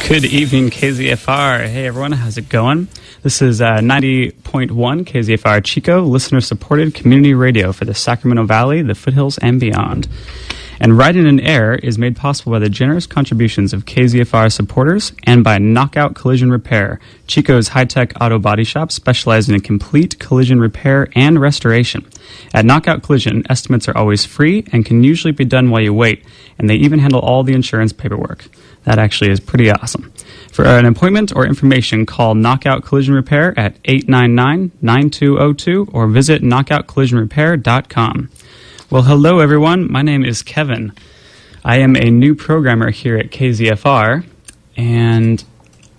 Good evening, KZFR. Hey, everyone. How's it going? This is 90.1 KZFR Chico, listener-supported community radio for the Sacramento Valley, the foothills, and beyond. And Riding in Air is made possible by the generous contributions of KZFR supporters and by Knockout Collision Repair, Chico's high-tech auto body shop specializing in complete collision repair and restoration. At Knockout Collision, estimates are always free and can usually be done while you wait, and they even handle all the insurance paperwork. That actually is pretty awesome. For an appointment or information, call Knockout Collision Repair at 899-9202 or visit knockoutcollisionrepair.com. Well, hello, everyone. My name is Kevin. I am a new programmer here at KZFR, and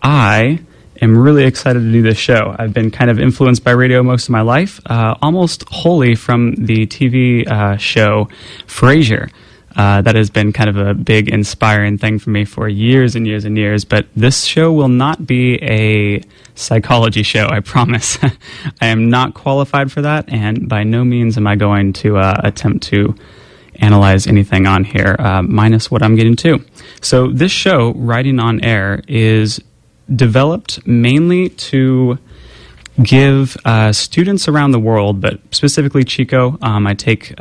I am really excited to do this show. I've been kind of influenced by radio most of my life, almost wholly from the TV show Frasier. That has been kind of a big inspiring thing for me for years and years and years, but this show will not be a psychology show, I promise. I am not qualified for that, and by no means am I going to attempt to analyze anything on here, minus what I'm getting to. So this show, Riding on Air, is developed mainly to give students around the world, but specifically Chico, I take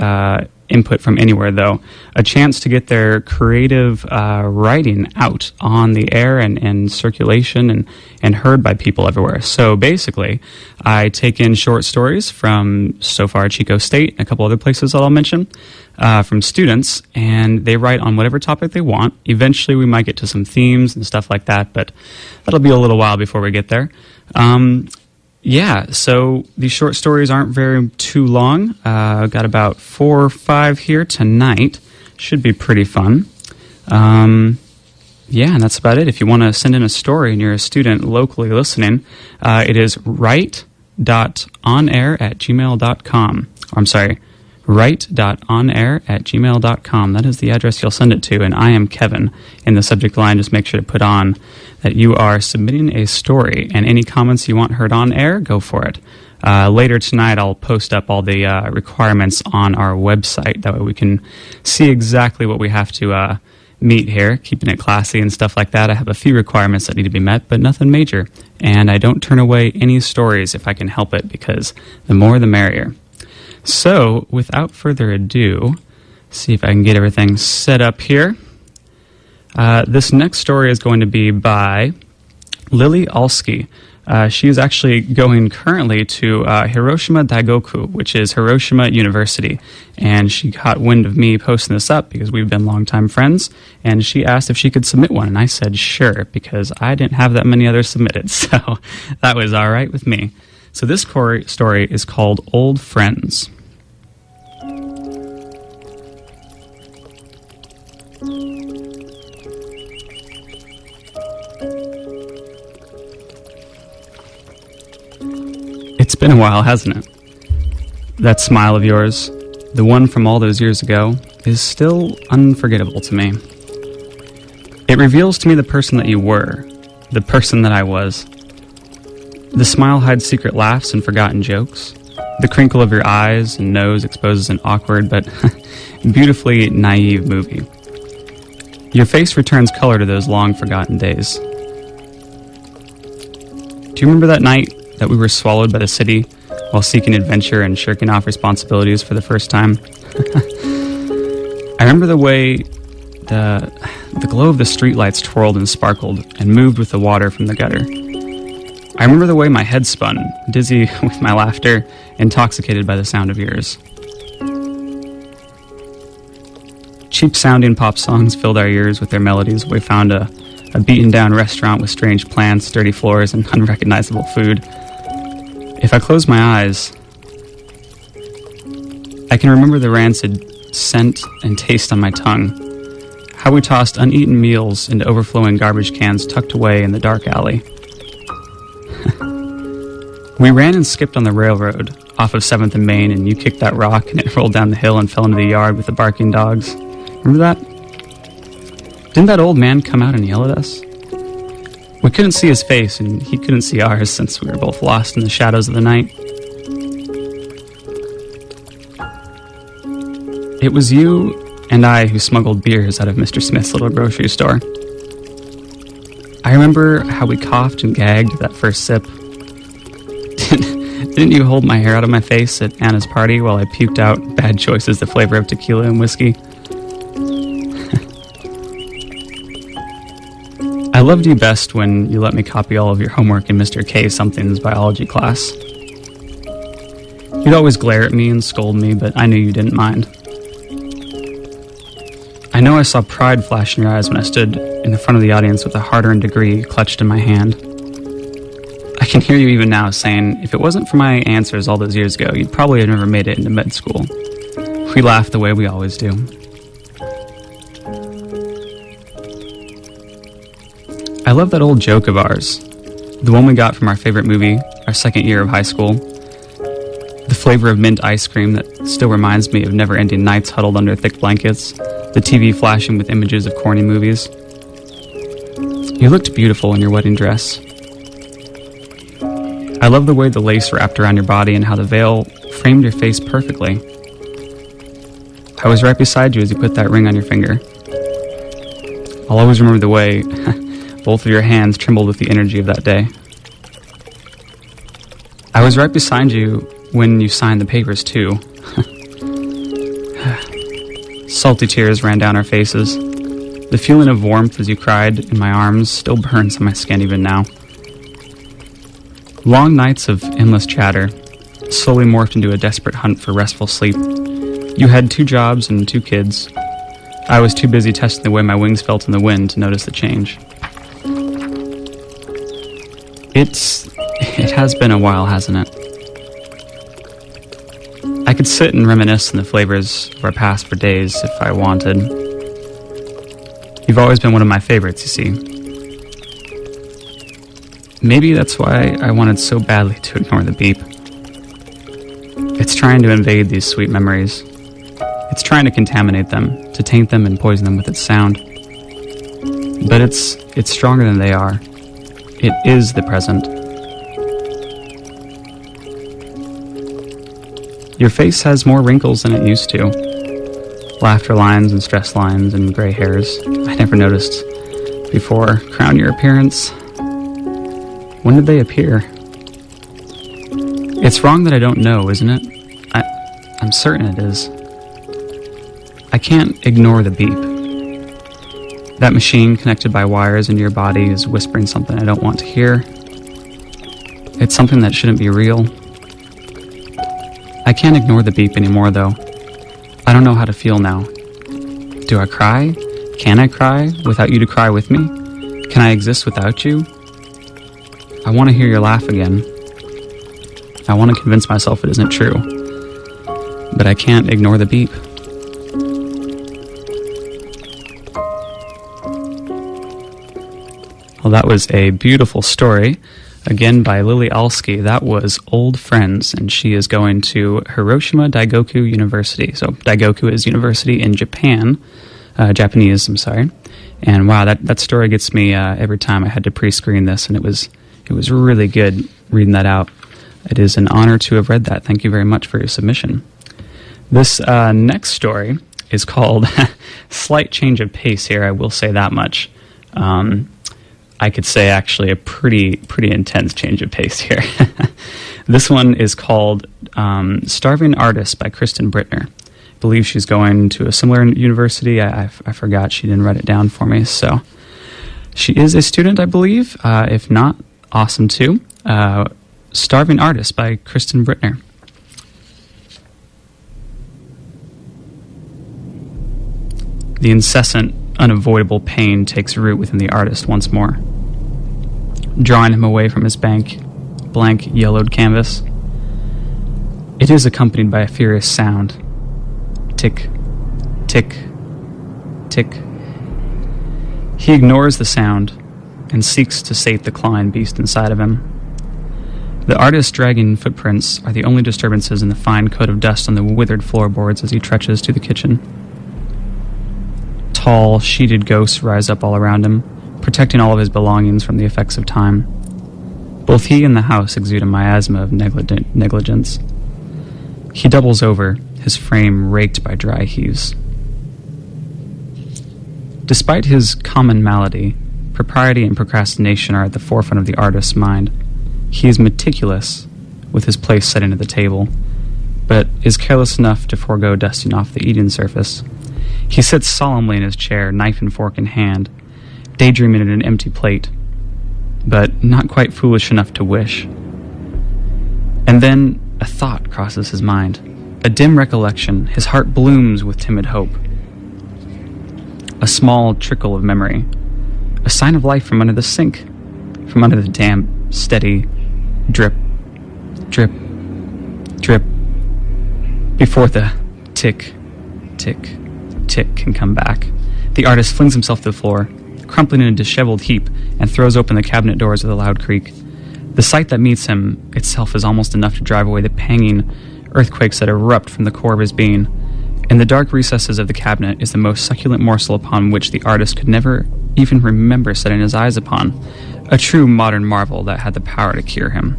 input from anywhere, though, a chance to get their creative writing out on the air and in circulation and heard by people everywhere. So basically, I take in short stories from so far Chico State and a couple other places that I'll mention from students, and they write on whatever topic they want. Eventually, we might get to some themes and stuff like that, but that'll be a little while before we get there. Yeah, so these short stories aren't very too long. I've got about 4 or 5 here tonight. Should be pretty fun. Yeah, and that's about it. If you want to send in a story and you're a student locally listening, it is write.onair@gmail.com. I'm sorry, write.onair@gmail.com. That is the address you'll send it to, and I am Kevin. In the subject line, just make sure to put on that you are submitting a story, and any comments you want heard on air, go for it. Later tonight, I'll post up all the requirements on our website. That way we can see exactly what we have to meet here, keeping it classy and stuff like that. I have a few requirements that need to be met, but nothing major. And I don't turn away any stories if I can help it, because the more the merrier. So, without further ado, see if I can get everything set up here. This next story is going to be by Lily Alski. She is actually going currently to Hiroshima Daigoku, which is Hiroshima University. And she got wind of me posting this up because we've been longtime friends. And she asked if she could submit one. And I said, sure, because I didn't have that many others submitted. So that was all right with me. So this story is called Old Friends. It's been a while, hasn't it? That smile of yours, the one from all those years ago, is still unforgettable to me. It reveals to me the person that you were, the person that I was. The smile hides secret laughs and forgotten jokes. The crinkle of your eyes and nose exposes an awkward but beautifully naive movie. Your face returns color to those long-forgotten days. Do you remember that night that we were swallowed by the city while seeking adventure and shirking off responsibilities for the first time? I remember the way the glow of the streetlights twirled and sparkled and moved with the water from the gutter. I remember the way my head spun, dizzy with my laughter, intoxicated by the sound of yours. Cheap-sounding pop songs filled our ears with their melodies. We found a beaten-down restaurant with strange plants, dirty floors, and unrecognizable food. If I close my eyes, I can remember the rancid scent and taste on my tongue, how we tossed uneaten meals into overflowing garbage cans tucked away in the dark alley. We ran and skipped on the railroad off of 7th and Main, and you kicked that rock and it rolled down the hill and fell into the yard with the barking dogs. Remember that? Didn't that old man come out and yell at us? We couldn't see his face, and he couldn't see ours since we were both lost in the shadows of the night. It was you and I who smuggled beers out of Mr. Smith's little grocery store. I remember how we coughed and gagged that first sip. Didn't you hold my hair out of my face at Anna's party while I puked out bad choices the flavor of tequila and whiskey? I loved you best when you let me copy all of your homework in Mr. K something's biology class. You'd always glare at me and scold me, but I knew you didn't mind. I know I saw pride flash in your eyes when I stood in the front of the audience with a hard-earned degree clutched in my hand. I can hear you even now saying, if it wasn't for my answers all those years ago, you'd probably have never made it into med school. We laugh the way we always do. I love that old joke of ours, the one we got from our favorite movie, our second year of high school. The flavor of mint ice cream that still reminds me of never-ending nights huddled under thick blankets, the TV flashing with images of corny movies. You looked beautiful in your wedding dress. I love the way the lace wrapped around your body and how the veil framed your face perfectly. I was right beside you as you put that ring on your finger. I'll always remember the way both of your hands trembled with the energy of that day. I was right beside you when you signed the papers, too. Salty tears ran down our faces. The feeling of warmth as you cried in my arms still burns on my skin even now. Long nights of endless chatter slowly morphed into a desperate hunt for restful sleep. You had 2 jobs and 2 kids. I was too busy testing the way my wings felt in the wind to notice the change. It has been a while, hasn't it? I could sit and reminisce on the flavors of our past for days if I wanted. You've always been one of my favorites, you see. Maybe that's why I wanted so badly to ignore the beep. It's trying to invade these sweet memories. It's trying to contaminate them, to taint them and poison them with its sound. But it's stronger than they are. It is the present. Your face has more wrinkles than it used to. Laughter lines and stress lines and gray hairs I never noticed before crown your appearance. When did they appear? It's wrong that I don't know, isn't it? I'm certain it is. I can't ignore the beep. That machine connected by wires into your body is whispering something I don't want to hear. It's something that shouldn't be real. I can't ignore the beep anymore, though. I don't know how to feel now. Do I cry? Can I cry without you to cry with me? Can I exist without you? I want to hear your laugh again. I want to convince myself it isn't true. But I can't ignore the beep. Well, that was a beautiful story. Again, by Lily Alski. That was Old Friends, and she is going to Hiroshima Daigoku University. So Daigoku is university in Japan, Japanese, I'm sorry. And wow, that story gets me every time. I had to pre-screen this, and it was really good reading that out. It is an honor to have read that. Thank you very much for your submission. This next story is called Slight Change of Pace here, I will say that much. I could say actually a pretty intense change of pace here. This one is called Starving Artist by Kristen Brittner. I believe she's going to a similar university. I forgot, she didn't write it down for me. So she is a student, I believe. If not, awesome too. Starving Artist by Kristen Brittner. The incessant, unavoidable pain takes root within the artist once more, drawing him away from his blank, yellowed canvas. It is accompanied by a furious sound. Tick, tick, tick. He ignores the sound and seeks to sate the clawing beast inside of him. The artist's dragging footprints are the only disturbances in the fine coat of dust on the withered floorboards as he trudges to the kitchen. Tall, sheeted ghosts rise up all around him, protecting all of his belongings from the effects of time. Both he and the house exude a miasma of negligence. He doubles over, his frame raked by dry heaves. Despite his common malady, propriety and procrastination are at the forefront of the artist's mind. He is meticulous with his place set into the table, but is careless enough to forego dusting off the eating surface. He sits solemnly in his chair, knife and fork in hand, daydreaming at an empty plate, but not quite foolish enough to wish. And then a thought crosses his mind, a dim recollection. His heart blooms with timid hope. A small trickle of memory, a sign of life from under the sink, from under the damp, steady drip, drip, drip, before the tick, tick, tick can come back. The artist flings himself to the floor, crumpling in a disheveled heap, and throws open the cabinet doors with a loud creak. The sight that meets him itself is almost enough to drive away the panging earthquakes that erupt from the core of his being. In the dark recesses of the cabinet is the most succulent morsel upon which the artist could never even remember setting his eyes upon, a true modern marvel that had the power to cure him.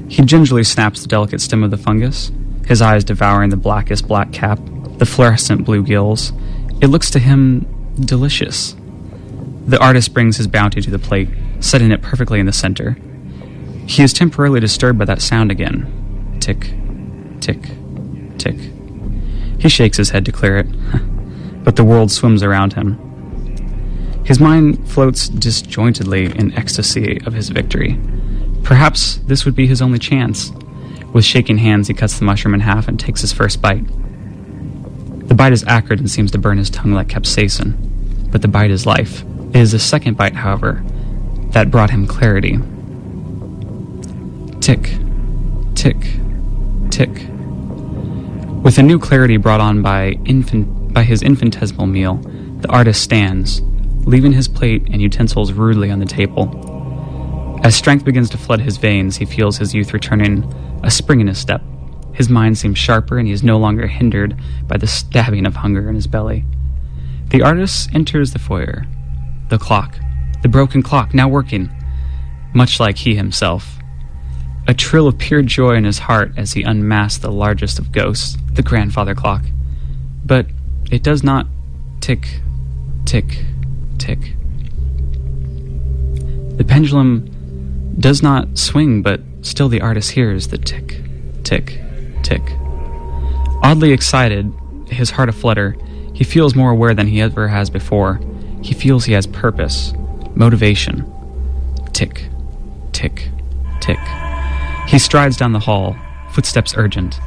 He gingerly snaps the delicate stem of the fungus, his eyes devouring the blackest black cap, the fluorescent blue gills. It looks to him delicious. The artist brings his bounty to the plate, setting it perfectly in the center. He is temporarily disturbed by that sound again. Tick, tick, tick. He shakes his head to clear it, but the world swims around him. His mind floats disjointedly in ecstasy of his victory. Perhaps this would be his only chance. With shaking hands, he cuts the mushroom in half and takes his first bite. The bite is acrid and seems to burn his tongue like capsaicin, but the bite is life. It is the second bite, however, that brought him clarity. Tick, tick, tick. With a new clarity brought on by his infinitesimal meal, the artist stands, leaving his plate and utensils rudely on the table. As strength begins to flood his veins, he feels his youth returning, a spring in his step. His mind seems sharper, and he is no longer hindered by the stabbing of hunger in his belly. The artist enters the foyer. The clock, the broken clock, now working, much like he himself. A trill of pure joy in his heart as he unmasks the largest of ghosts, the grandfather clock. But it does not tick, tick, tick. The pendulum does not swing, but still the artist hears the tick, tick, tick. Oddly excited, his heart aflutter, he feels more aware than he ever has before. He feels he has purpose, motivation. Tick, tick, tick. He strides down the hall, footsteps urgent.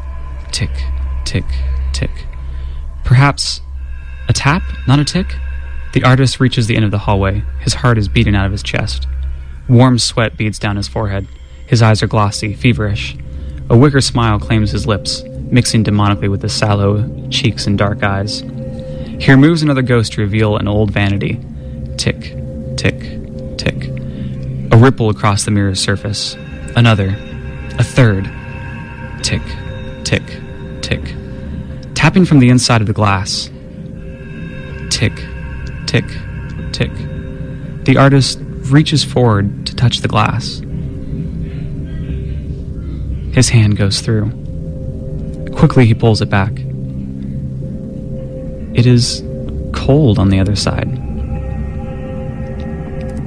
Tick, tick, tick. Perhaps a tap, not a tick? The artist reaches the end of the hallway. His heart is beating out of his chest. Warm sweat beads down his forehead. His eyes are glossy, feverish. A wicker smile claims his lips, mixing demonically with the sallow cheeks and dark eyes. Here moves another ghost to reveal an old vanity. Tick, tick, tick. A ripple across the mirror's surface. Another. A third. Tick, tick, tick. Tapping from the inside of the glass. Tick, tick, tick. The artist reaches forward to touch the glass. His hand goes through. Quickly he pulls it back. It is cold on the other side.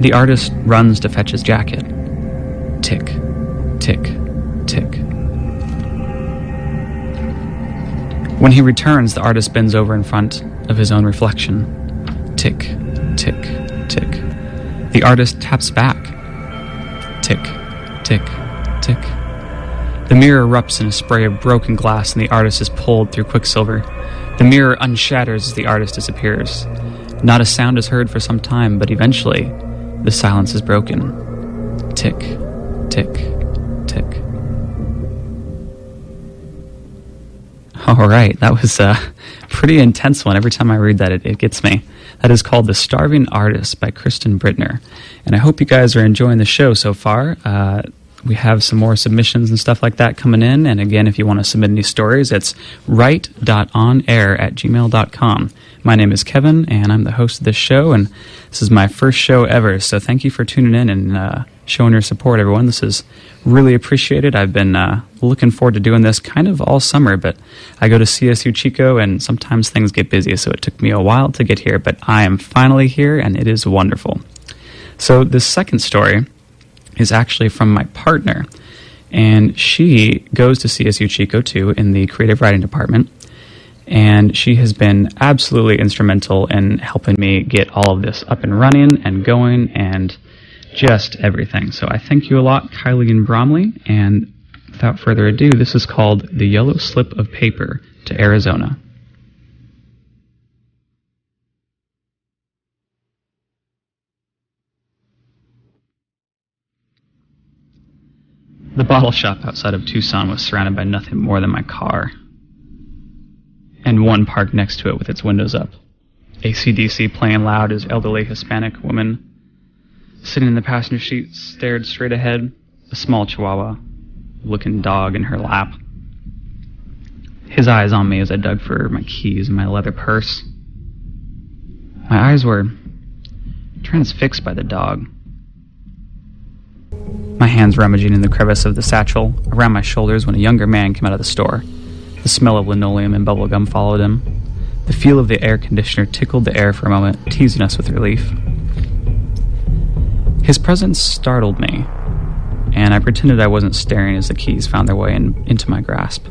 The artist runs to fetch his jacket. Tick, tick, tick. When he returns, the artist bends over in front of his own reflection. Tick, tick, tick. The artist taps back. Tick, tick, tick. The mirror erupts in a spray of broken glass, and the artist is pulled through quicksilver. The mirror unshatters as the artist disappears. Not a sound is heard for some time, but eventually, the silence is broken. Tick, tick, tick. All right, that was a pretty intense one. Every time I read that, it gets me. That is called The Starving Artist by Kristen Brittner. And I hope you guys are enjoying the show so far. We have some more submissions and stuff like that coming in. And again, if you want to submit any stories, it's write.onair@gmail.com. My name is Kevin, and I'm the host of this show, and this is my first show ever. So thank you for tuning in and showing your support, everyone. This is really appreciated. I've been looking forward to doing this kind of all summer, but I go to CSU Chico, and sometimes things get busy, so it took me a while to get here, but I am finally here, and it is wonderful. So this second story is actually from my partner, and she goes to CSU Chico too in the creative writing department, and she has been absolutely instrumental in helping me get all of this up and running and going and just everything. So I thank you a lot, Kylie and Bromley, and without further ado, this is called The Yellow Slip of Paper to Arizona. The bottle shop outside of Tucson was surrounded by nothing more than my car, and one parked next to it with its windows up. AC/DC playing loud as elderly Hispanic woman sitting in the passenger seat stared straight ahead, a small chihuahua-looking dog in her lap. His eyes on me as I dug for my keys in my leather purse. My eyes were transfixed by the dog. My hands rummaging in the crevice of the satchel around my shoulders when a younger man came out of the store. The smell of linoleum and bubblegum followed him. The feel of the air conditioner tickled the air for a moment, teasing us with relief. His presence startled me, and I pretended I wasn't staring as the keys found their way into my grasp.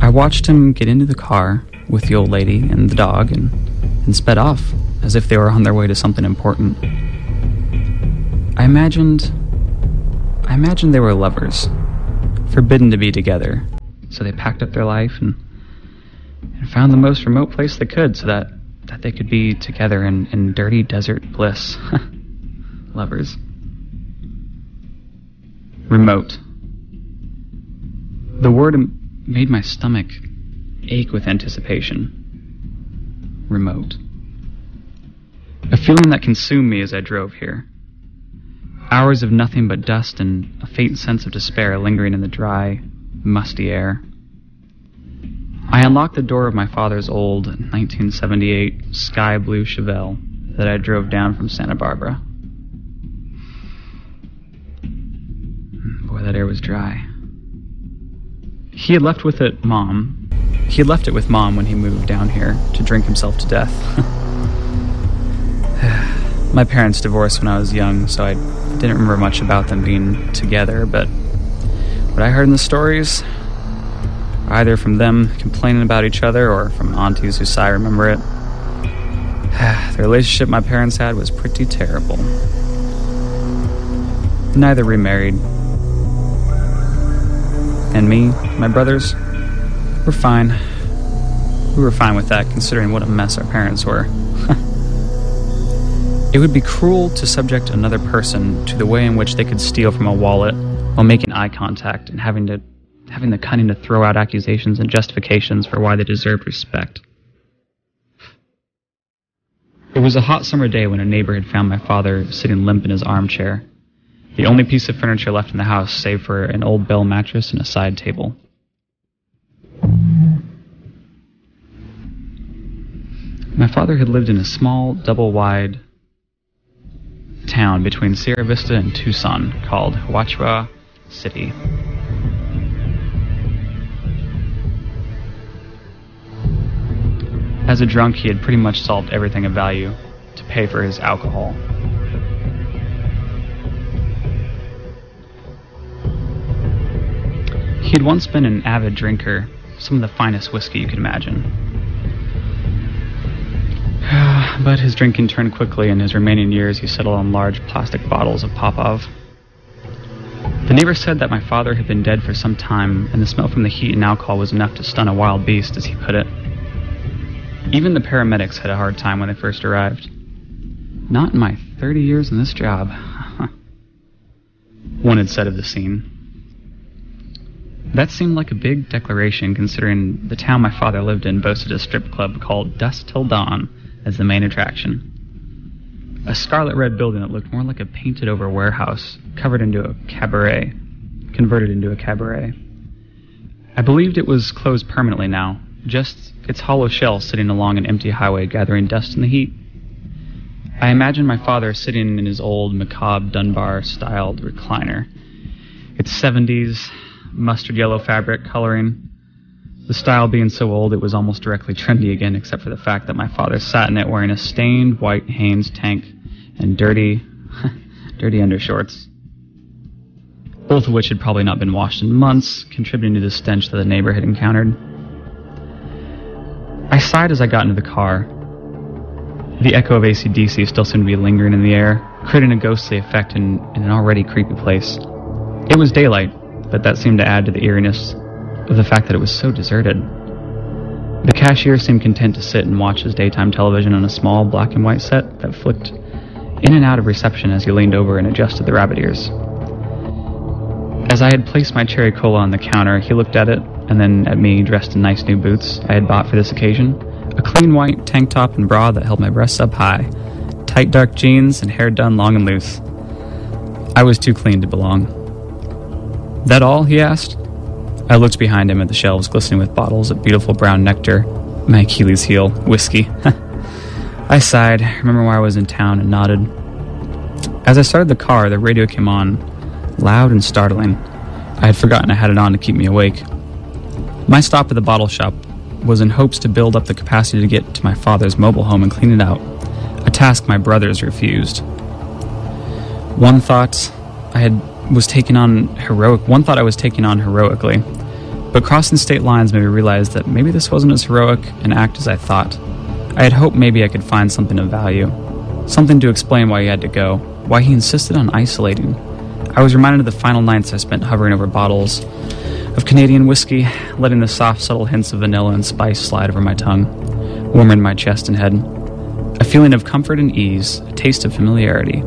I watched him get into the car with the old lady and the dog and sped off, as if they were on their way to something important. I imagined they were lovers, forbidden to be together, so they packed up their life and found the most remote place they could so that they could be together in dirty desert bliss. Lovers. Remote. The word made my stomach ache with anticipation. Remote. A feeling that consumed me as I drove here. Hours of nothing but dust and a faint sense of despair lingering in the dry, musty air. I unlocked the door of my father's old 1978 sky blue Chevelle that I drove down from Santa Barbara. Boy, that air was dry. He had left it with Mom when he moved down here to drink himself to death. My parents divorced when I was young, so I didn't remember much about them being together, but what I heard in the stories, either from them complaining about each other or from aunties who say I remember it, the relationship my parents had was pretty terrible. Neither remarried. And me, my brothers, we're fine. We were fine with that, considering what a mess our parents were. It would be cruel to subject another person to the way in which they could steal from a wallet while making eye contact and having the cunning to throw out accusations and justifications for why they deserved respect. It was a hot summer day when a neighbor had found my father sitting limp in his armchair, the only piece of furniture left in the house save for an old bell mattress and a side table. My father had lived in a small, double-wide town between Sierra Vista and Tucson called Huachua City. As a drunk, he had pretty much solved everything of value to pay for his alcohol. He had once been an avid drinker, some of the finest whiskey you could imagine. But his drinking turned quickly, and his remaining years he settled on large plastic bottles of Popov. The neighbor said that my father had been dead for some time, and the smell from the heat and alcohol was enough to stun a wild beast, as he put it. Even the paramedics had a hard time when they first arrived. Not in my 30 years in this job, one had said of the scene. That seemed like a big declaration, considering the town my father lived in boasted a strip club called Dusk Till Dawn as the main attraction. A scarlet-red building that looked more like a painted-over warehouse, converted into a cabaret. I believed it was closed permanently now, just its hollow shell sitting along an empty highway gathering dust in the heat. I imagined my father sitting in his old macabre The style being so old, it was almost directly trendy again, except for the fact that my father sat in it wearing a stained white Hanes tank and dirty undershorts, both of which had probably not been washed in months, contributing to the stench that the neighbor had encountered. I sighed as I got into the car. The echo of AC/DC still seemed to be lingering in the air, creating a ghostly effect in an already creepy place. It was daylight, but that seemed to add to the eeriness of the fact that it was so deserted. The cashier seemed content to sit and watch his daytime television on a small black and white set that flicked in and out of reception as he leaned over and adjusted the rabbit ears. As I had placed my cherry cola on the counter, he looked at it and then at me, dressed in nice new boots I had bought for this occasion, a clean white tank top and bra that held my breasts up high, tight dark jeans, and hair done long and loose. I was too clean to belong. "That all?" he asked. I looked behind him at the shelves glistening with bottles of beautiful brown nectar, my Achilles heel, whiskey. I sighed, remembered why I was in town, and nodded. As I started the car, the radio came on, loud and startling. I had forgotten I had it on to keep me awake. My stop at the bottle shop was in hopes to build up the capacity to get to my father's mobile home and clean it out, a task my brothers refused. One thought I was taking on heroically, but crossing state lines made me realize that maybe this wasn't as heroic an act as I thought. I had hoped maybe I could find something of value, something to explain why he had to go, why he insisted on isolating. I was reminded of the final nights I spent hovering over bottles of Canadian whiskey, letting the soft, subtle hints of vanilla and spice slide over my tongue, warming my chest and head. A feeling of comfort and ease, a taste of familiarity,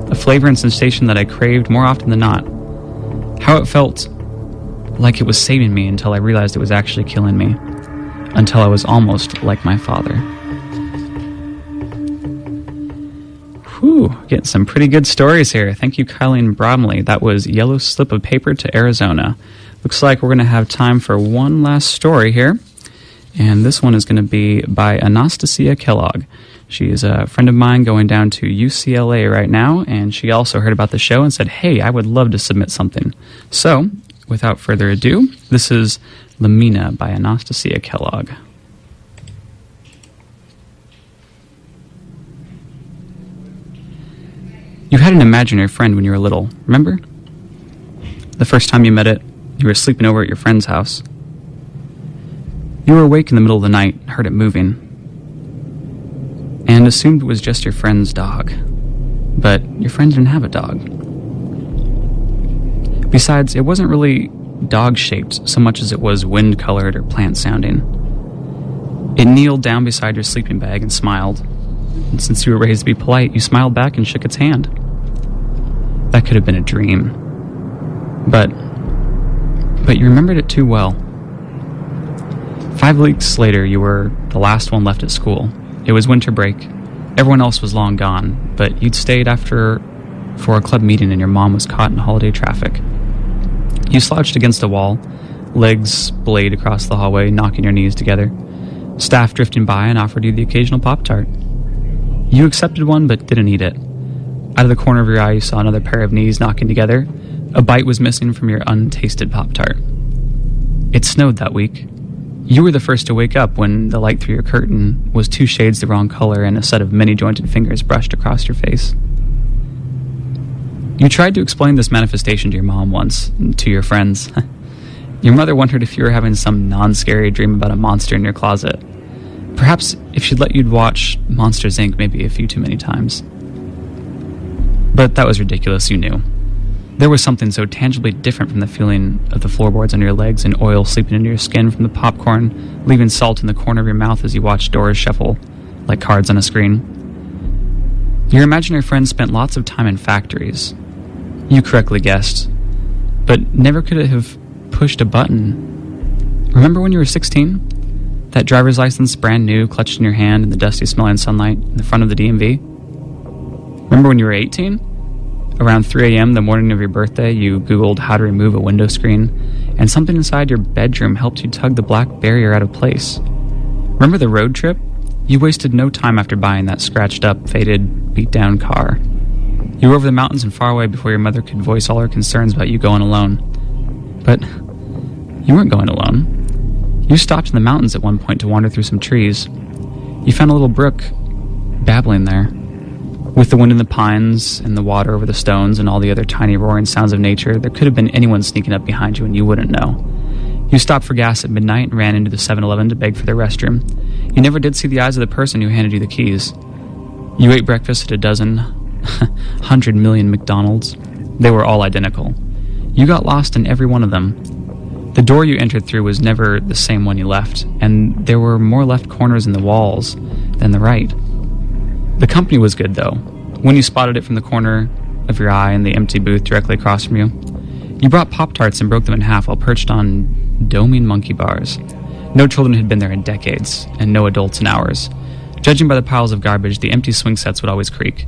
a flavor and sensation that I craved more often than not. How it felt like it was saving me until I realized it was actually killing me, until I was almost like my father. Whew, getting some pretty good stories here. Thank you, Colleen Bromley. That was Yellow Slip of Paper to Arizona. Looks like we're going to have time for one last story here, and this one is going to be by Anastasia Kellogg. She is a friend of mine going down to UCLA right now, and she also heard about the show and said, "Hey, I would love to submit something." So, without further ado, this is Lamina by Anastasia Kellogg. You had an imaginary friend when you were little, remember? The first time you met it, you were sleeping over at your friend's house. You were awake in the middle of the night, heard it moving, and assumed it was just your friend's dog. But your friend didn't have a dog. Besides, it wasn't really dog-shaped so much as it was wind-colored or plant-sounding. It kneeled down beside your sleeping bag and smiled. And since you were raised to be polite, you smiled back and shook its hand. That could have been a dream. But you remembered it too well. 5 weeks later, you were the last one left at school. It was winter break. Everyone else was long gone, but you'd stayed after for a club meeting and your mom was caught in holiday traffic. You slouched against a wall, legs splayed across the hallway, knocking your knees together. Staff drifting by and offered you the occasional Pop-Tart. You accepted one but didn't eat it. Out of the corner of your eye, you saw another pair of knees knocking together. A bite was missing from your untasted Pop-Tart. It snowed that week. You were the first to wake up when the light through your curtain was 2 shades the wrong color and a set of many-jointed fingers brushed across your face. You tried to explain this manifestation to your mom once, and to your friends. Your mother wondered if you were having some non-scary dream about a monster in your closet. Perhaps if she'd let you watch Monsters, Inc. maybe a few too many times. But that was ridiculous, you knew. There was something so tangibly different from the feeling of the floorboards under your legs and oil seeping into your skin from the popcorn, leaving salt in the corner of your mouth as you watched doors shuffle like cards on a screen. Your imaginary friends spent lots of time in factories. You correctly guessed, but never could have pushed a button. Remember when you were 16? That driver's license, brand new, clutched in your hand in the dusty smelling sunlight in the front of the DMV? Remember when you were 18? Around 3 a.m. the morning of your birthday, you Googled how to remove a window screen, and something inside your bedroom helped you tug the black barrier out of place. Remember the road trip? You wasted no time after buying that scratched-up, faded, beat-down car. You were over the mountains and far away before your mother could voice all her concerns about you going alone. But you weren't going alone. You stopped in the mountains at one point to wander through some trees. You found a little brook babbling there. With the wind in the pines and the water over the stones and all the other tiny roaring sounds of nature, there could have been anyone sneaking up behind you and you wouldn't know. You stopped for gas at midnight and ran into the 7-Eleven to beg for the restroom. You never did see the eyes of the person who handed you the keys. You ate breakfast at a dozen, 100 million McDonald's. They were all identical. You got lost in every one of them. The door you entered through was never the same one you left, and there were more left corners in the walls than the right. The company was good, though. When you spotted it from the corner of your eye in the empty booth directly across from you, you brought Pop-Tarts and broke them in half while perched on doming monkey bars. No children had been there in decades, and no adults in hours. Judging by the piles of garbage, the empty swing sets would always creak.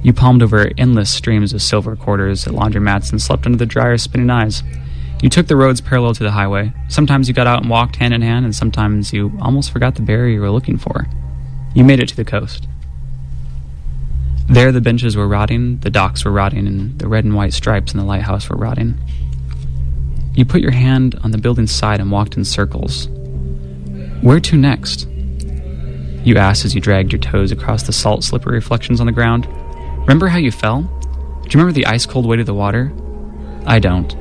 You palmed over endless streams of silver quarters at laundromats and slept under the dryer's spinning eyes. You took the roads parallel to the highway. Sometimes you got out and walked hand in hand, and sometimes you almost forgot the barrier you were looking for. You made it to the coast. There the benches were rotting, the docks were rotting, and the red and white stripes in the lighthouse were rotting. You put your hand on the building's side and walked in circles. Where to next? You asked as you dragged your toes across the salt, slippery reflections on the ground. Remember how you fell? Do you remember the ice-cold weight of the water? I don't.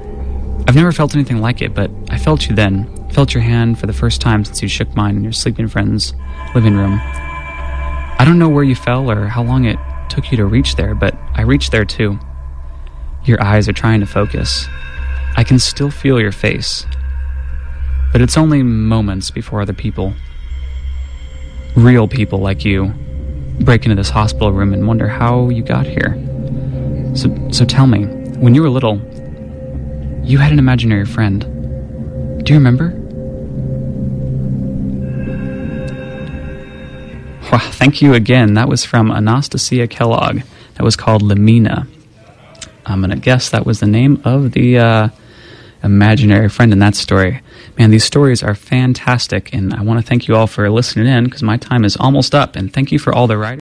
I've never felt anything like it, but I felt you then. Felt your hand for the first time since you shook mine in your sleeping friend's living room. I don't know where you fell or how long it took you to reach there, but I reached there too. Your eyes are trying to focus. I can still feel your face. But it's only moments before other people, real people like you, break into this hospital room and wonder how you got here. So tell me, when you were little, you had an imaginary friend. Do you remember? Wow, thank you again. That was from Anastasia Kellogg. That was called Lamina. I'm going to guess that was the name of the imaginary friend in that story. Man, these stories are fantastic, and I want to thank you all for listening in because my time is almost up, and thank you for all the writers.